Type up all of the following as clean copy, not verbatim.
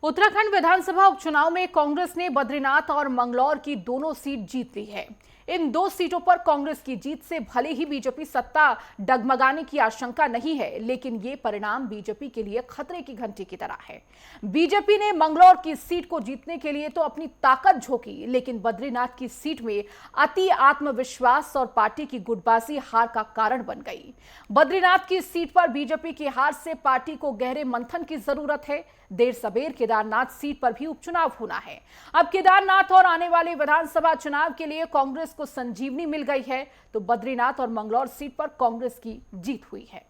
उत्तराखंड विधानसभा उपचुनाव में कांग्रेस ने बद्रीनाथ और मंगलौर की दोनों सीट जीत ली है। इन दो सीटों पर कांग्रेस की जीत से भले ही बीजेपी सत्ता डगमगाने की आशंका नहीं है, लेकिन ये परिणाम बीजेपी के लिए खतरे की घंटी की तरह है। बीजेपी ने मंगलौर की सीट को जीतने के लिए तो अपनी ताकत झोंकी, लेकिन बद्रीनाथ की सीट में अति आत्मविश्वास और पार्टी की गुटबाजी हार का कारण बन गई। बद्रीनाथ की सीट पर बीजेपी की हार से पार्टी को गहरे मंथन की जरूरत है। देर सबेर केदारनाथ सीट पर भी उपचुनाव होना है। अब केदारनाथ और आने वाले विधानसभा चुनाव के लिए कांग्रेस को संजीवनी मिल गई है, तो बद्रीनाथ और मंगलौर सीट पर कांग्रेस की जीत हुई है।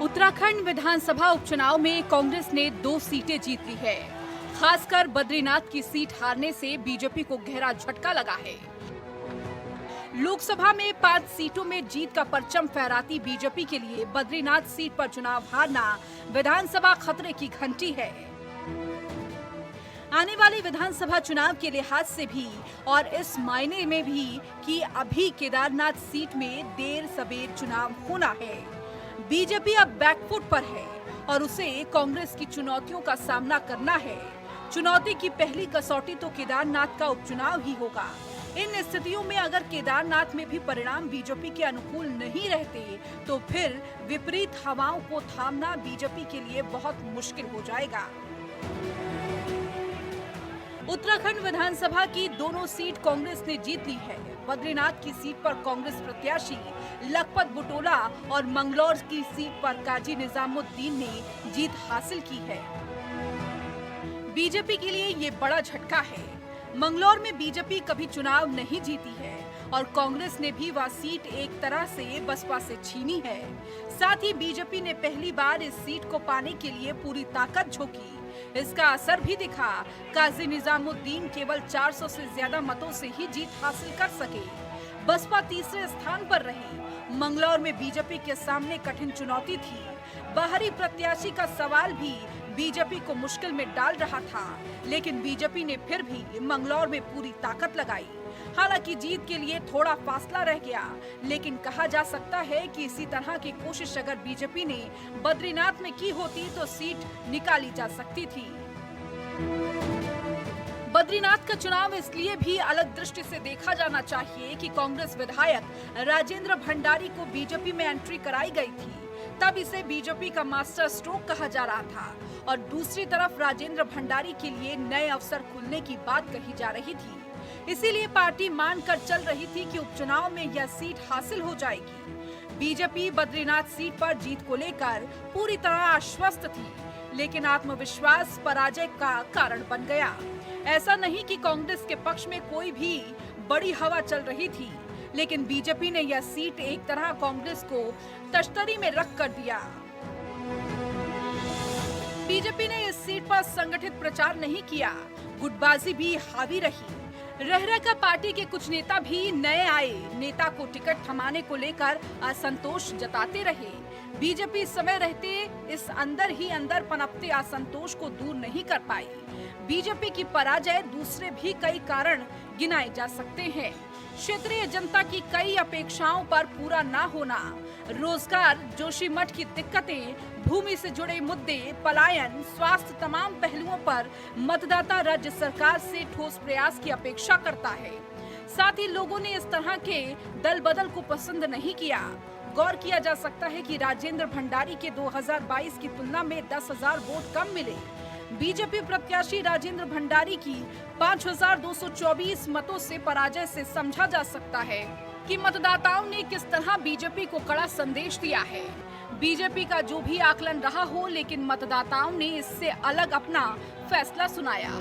उत्तराखंड विधानसभा उपचुनाव में कांग्रेस ने 2 सीटें जीत ली है। खासकर बद्रीनाथ की सीट हारने से बीजेपी को गहरा झटका लगा है। लोकसभा में 5 सीटों में जीत का परचम फहराती बीजेपी के लिए बद्रीनाथ सीट पर चुनाव हारना विधानसभा खतरे की घंटी है। आने वाले विधानसभा चुनाव के लिहाज से भी और इस मायने में भी कि अभी केदारनाथ सीट में देर सबेर चुनाव होना है। बीजेपी अब बैकफुट पर है और उसे कांग्रेस की चुनौतियों का सामना करना है। चुनौती की पहली कसौटी तो केदारनाथ का उपचुनाव ही होगा। इन स्थितियों में अगर केदारनाथ में भी परिणाम बीजेपी के अनुकूल नहीं रहते, तो फिर विपरीत हवाओं को थामना बीजेपी के लिए बहुत मुश्किल हो जाएगा। उत्तराखंड विधानसभा की दोनों सीट कांग्रेस ने जीत ली है। बद्रीनाथ की सीट पर कांग्रेस प्रत्याशी लखपत बुटोला और मंगलौर की सीट पर काजी निजामुद्दीन ने जीत हासिल की है। बीजेपी के लिए ये बड़ा झटका है। मंगलौर में बीजेपी कभी चुनाव नहीं जीती है और कांग्रेस ने भी वह सीट एक तरह से बसपा से छीनी है। साथ ही बीजेपी ने पहली बार इस सीट को पाने के लिए पूरी ताकत झोंकी। इसका असर भी दिखा। काजी निजामुद्दीन केवल 400 से ज्यादा मतों से ही जीत हासिल कर सके। बसपा तीसरे स्थान पर रही। मंगलौर में बीजेपी के सामने कठिन चुनौती थी। बाहरी प्रत्याशी का सवाल भी बीजेपी को मुश्किल में डाल रहा था, लेकिन बीजेपी ने फिर भी मंगलौर में पूरी ताकत लगाई। हालांकि जीत के लिए थोड़ा फासला रह गया, लेकिन कहा जा सकता है कि इसी तरह की कोशिश अगर बीजेपी ने बद्रीनाथ में की होती तो सीट निकाली जा सकती थी। बद्रीनाथ का चुनाव इसलिए भी अलग दृष्टि से देखा जाना चाहिए कि कांग्रेस विधायक राजेंद्र भंडारी को बीजेपी में एंट्री कराई गई थी। तब इसे बीजेपी का मास्टर स्ट्रोक कहा जा रहा था और दूसरी तरफ राजेंद्र भंडारी के लिए नए अवसर खुलने की बात कही जा रही थी। इसीलिए पार्टी मानकर चल रही थी कि उपचुनाव में यह सीट हासिल हो जाएगी। बीजेपी बद्रीनाथ सीट पर जीत को लेकर पूरी तरह आश्वस्त थी, लेकिन आत्मविश्वास पराजय का कारण बन गया। ऐसा नहीं कि कांग्रेस के पक्ष में कोई भी बड़ी हवा चल रही थी, लेकिन बीजेपी ने यह सीट एक तरह कांग्रेस को तश्तरी में रख कर दिया। बीजेपी ने इस सीट पर संगठित प्रचार नहीं किया। गुटबाजी भी हावी रही। रह का पार्टी के कुछ नेता भी नए आए नेता को टिकट थमाने को लेकर असंतोष जताते रहे। बीजेपी इस समय रहते इस अंदर ही अंदर पनपते असंतोष को दूर नहीं कर पाई। बीजेपी की पराजय दूसरे भी कई कारण गिनाए जा सकते हैं। क्षेत्रीय जनता की कई अपेक्षाओं पर पूरा न होना, रोजगार, जोशीमठ की दिक्कतें, भूमि से जुड़े मुद्दे, पलायन, स्वास्थ्य, तमाम पहलुओं पर मतदाता राज्य सरकार से ठोस प्रयास की अपेक्षा करता है। साथ ही लोगों ने इस तरह के दल बदल को पसंद नहीं किया। गौर किया जा सकता है कि राजेंद्र भंडारी के 2022 की तुलना में 10,000 वोट कम मिले। बीजेपी प्रत्याशी राजेंद्र भंडारी की 5,224 मतों से पराजय से समझा जा सकता है कि मतदाताओं ने किस तरह बीजेपी को कड़ा संदेश दिया है। बीजेपी का जो भी आकलन रहा हो, लेकिन मतदाताओं ने इससे अलग अपना फैसला सुनाया।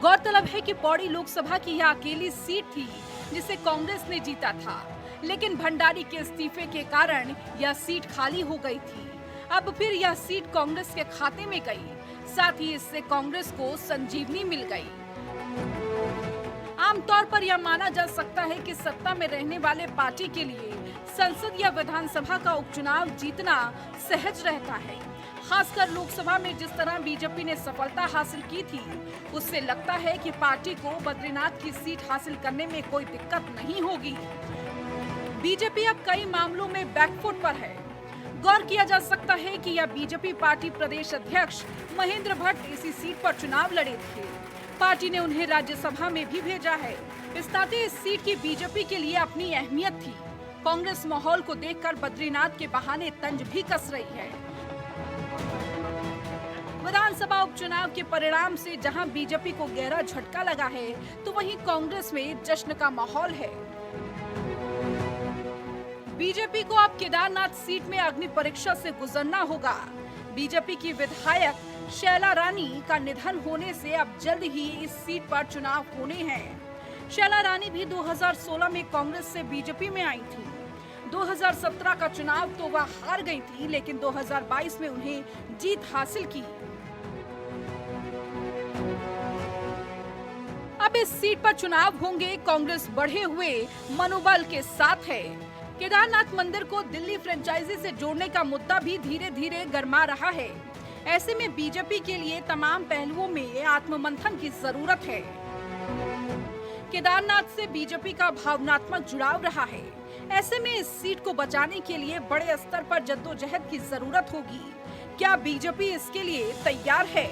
गौरतलब है कि पौड़ी लोकसभा की यह अकेली सीट थी जिसे कांग्रेस ने जीता था, लेकिन भंडारी के इस्तीफे के कारण यह सीट खाली हो गई थी। अब फिर यह सीट कांग्रेस के खाते में गई। साथ ही इससे कांग्रेस को संजीवनी मिल गई। आमतौर पर यह माना जा सकता है कि सत्ता में रहने वाले पार्टी के लिए संसद या विधानसभा का उपचुनाव जीतना सहज रहता है। खासकर लोकसभा में जिस तरह बीजेपी ने सफलता हासिल की थी, उससे लगता है कि पार्टी को बद्रीनाथ की सीट हासिल करने में कोई दिक्कत नहीं होगी। बीजेपी अब कई मामलों में बैकफुट पर है। गौर किया जा सकता है कि यह बीजेपी पार्टी प्रदेश अध्यक्ष महेंद्र भट्ट इसी सीट पर चुनाव लड़े थे। पार्टी ने उन्हें राज्यसभा में भी भेजा है। इस नाते इस सीट की बीजेपी के लिए अपनी अहमियत थी। कांग्रेस माहौल को देखकर बद्रीनाथ के बहाने तंज भी कस रही है। विधानसभा उपचुनाव के परिणाम से जहां बीजेपी को गहरा झटका लगा है, तो वहीं कांग्रेस में जश्न का माहौल है। बीजेपी को अब केदारनाथ सीट में अग्नि परीक्षा से गुजरना होगा। बीजेपी की विधायक शैला रानी का निधन होने से अब जल्द ही इस सीट पर चुनाव होने हैं। शैला रानी भी 2016 में कांग्रेस से बीजेपी में आई थी। 2017 का चुनाव तो वह हार गई थी, लेकिन 2022 में उन्हें जीत हासिल की। अब इस सीट पर चुनाव होंगे। कांग्रेस बढ़े हुए मनोबल के साथ है। केदारनाथ मंदिर को दिल्ली फ्रेंचाइजी से जोड़ने का मुद्दा भी धीरे धीरे गरमा रहा है। ऐसे में बीजेपी के लिए तमाम पहलुओं में आत्ममंथन की जरूरत है। केदारनाथ से बीजेपी का भावनात्मक जुड़ाव रहा है। ऐसे में इस सीट को बचाने के लिए बड़े स्तर पर जद्दोजहद की जरूरत होगी। क्या बीजेपी इसके लिए तैयार है?